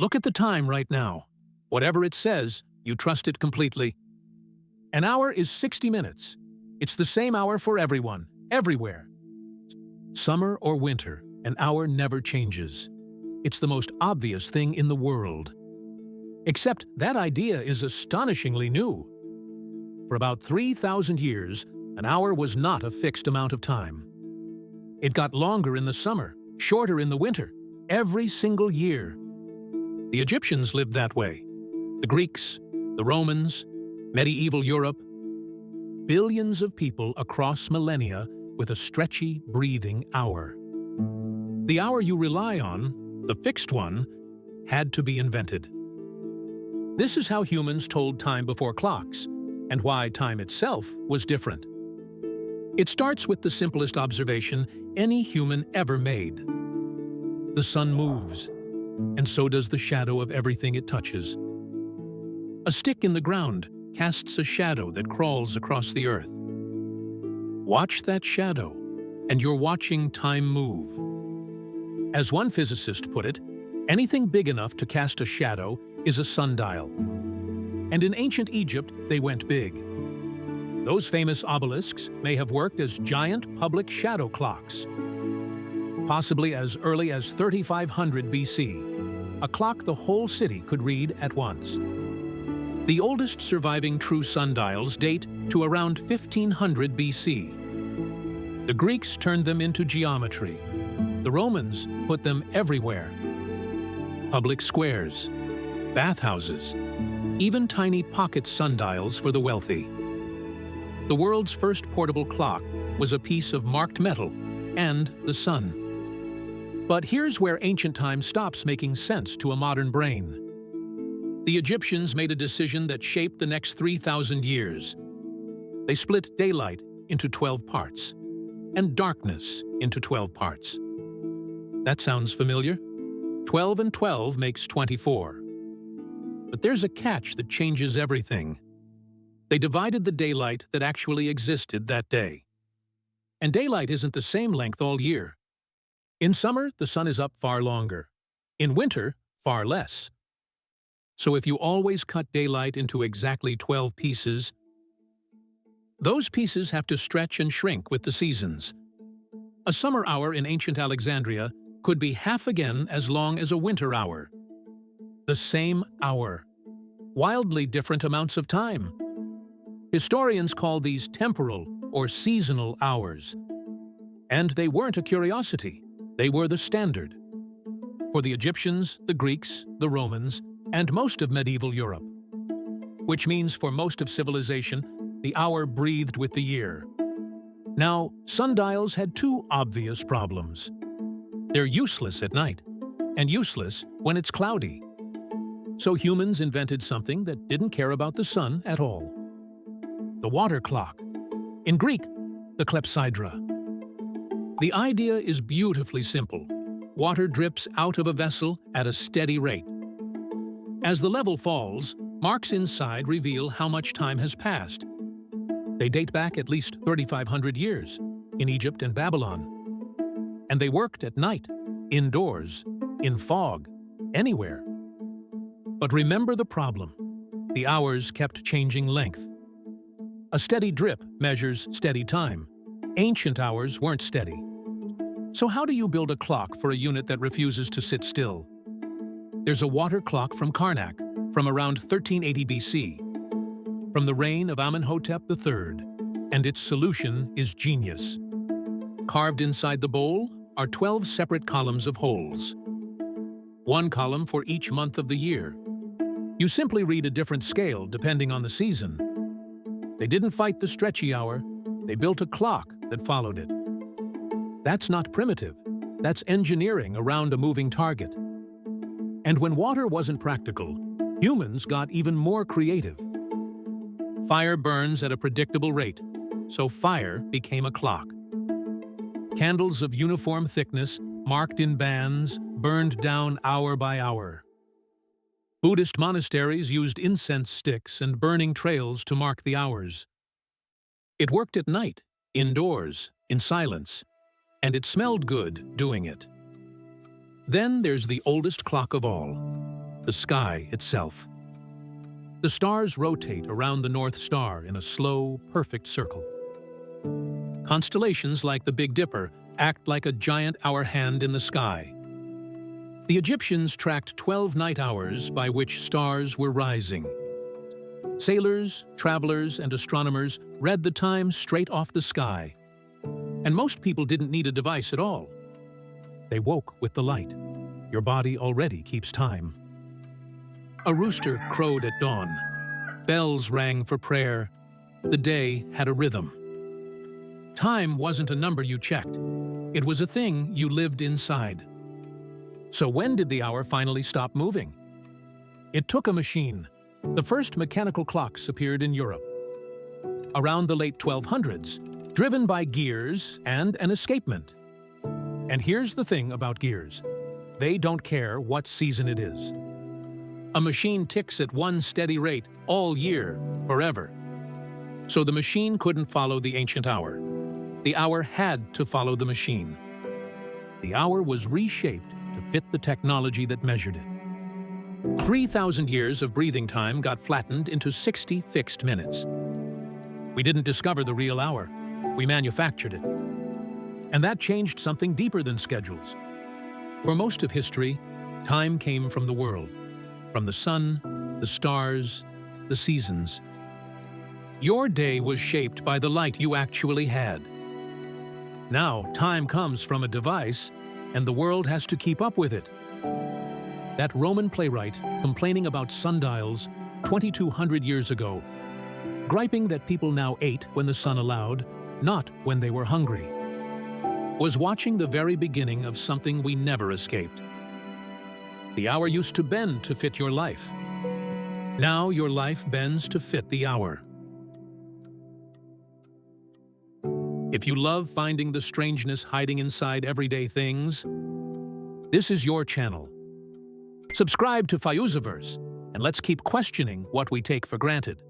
Look at the time right now. Whatever it says, you trust it completely. An hour is 60 minutes. It's the same hour for everyone, everywhere. Summer or winter, an hour never changes. It's the most obvious thing in the world. Except that idea is astonishingly new. For about 3,000 years, an hour was not a fixed amount of time. It got longer in the summer, shorter in the winter, every single year. The Egyptians lived that way. The Greeks, the Romans, medieval Europe. Billions of people across millennia with a stretchy, breathing hour. The hour you rely on, the fixed one, had to be invented. This is how humans told time before clocks, and why time itself was different. It starts with the simplest observation any human ever made. The sun moves, and so does the shadow of everything it touches. A stick in the ground casts a shadow that crawls across the earth. Watch that shadow, and you're watching time move. As one physicist put it, anything big enough to cast a shadow is a sundial. And in ancient Egypt, they went big. Those famous obelisks may have worked as giant public shadow clocks. Possibly as early as 3500 BC, a clock the whole city could read at once. The oldest surviving true sundials date to around 1500 BC. The Greeks turned them into geometry. The Romans put them everywhere. Public squares, bathhouses, even tiny pocket sundials for the wealthy. The world's first portable clock was a piece of marked metal and the sun. But here's where ancient time stops making sense to a modern brain. The Egyptians made a decision that shaped the next 3,000 years. They split daylight into 12 parts, and darkness into 12 parts. That sounds familiar? 12 and 12 makes 24. But there's a catch that changes everything. They divided the daylight that actually existed that day. And daylight isn't the same length all year. In summer, the sun is up far longer. In winter, far less. So if you always cut daylight into exactly 12 pieces, those pieces have to stretch and shrink with the seasons. A summer hour in ancient Alexandria could be half again as long as a winter hour. The same hour. Wildly different amounts of time. Historians call these temporal or seasonal hours. And they weren't a curiosity. They were the standard. For the Egyptians, the Greeks, the Romans, and most of medieval Europe. Which means for most of civilization, the hour breathed with the year. Now, sundials had two obvious problems. They're useless at night, and useless when it's cloudy. So humans invented something that didn't care about the sun at all. The water clock. In Greek, the clepsydra. The idea is beautifully simple. Water drips out of a vessel at a steady rate. As the level falls, marks inside reveal how much time has passed. They date back at least 3,500 years, in Egypt and Babylon. And they worked at night, indoors, in fog, anywhere. But remember the problem. The hours kept changing length. A steady drip measures steady time. Ancient hours weren't steady. So how do you build a clock for a unit that refuses to sit still? There's a water clock from Karnak, from around 1380 BC, from the reign of Amenhotep III, and its solution is genius. Carved inside the bowl are 12 separate columns of holes. One column for each month of the year. You simply read a different scale depending on the season. They didn't fight the stretchy hour, they built a clock that followed it. That's not primitive, that's engineering around a moving target. And when water wasn't practical, humans got even more creative. Fire burns at a predictable rate, so fire became a clock. Candles of uniform thickness, marked in bands, burned down hour by hour. Buddhist monasteries used incense sticks and burning trails to mark the hours. It worked at night, indoors, in silence, and it smelled good doing it. Then there's the oldest clock of all, the sky itself. The stars rotate around the North Star in a slow, perfect circle. Constellations like the Big Dipper act like a giant hour hand in the sky. The Egyptians tracked 12 night hours by which stars were rising. Sailors, travelers, and astronomers read the time straight off the sky. And most people didn't need a device at all. They woke with the light. Your body already keeps time. A rooster crowed at dawn. Bells rang for prayer. The day had a rhythm. Time wasn't a number you checked. It was a thing you lived inside. So when did the hour finally stop moving? It took a machine. The first mechanical clocks appeared in Europe around the late 1200s, driven by gears and an escapement. And here's the thing about gears. They don't care what season it is. A machine ticks at one steady rate all year, forever. So the machine couldn't follow the ancient hour. The hour had to follow the machine. The hour was reshaped to fit the technology that measured it. 3,000 years of breathing time got flattened into 60 fixed minutes. We didn't discover the real hour. We manufactured it. And that changed something deeper than schedules. For most of history, time came from the world, from the sun, the stars, the seasons. Your day was shaped by the light you actually had. Now, time comes from a device, and the world has to keep up with it. That Roman playwright complaining about sundials 2,200 years ago, griping that people now ate when the sun allowed, not when they were hungry, was watching the very beginning of something we never escaped. The hour used to bend to fit your life. Now your life bends to fit the hour. If you love finding the strangeness hiding inside everyday things, this is your channel. Subscribe to Fiuzaverse, and let's keep questioning what we take for granted.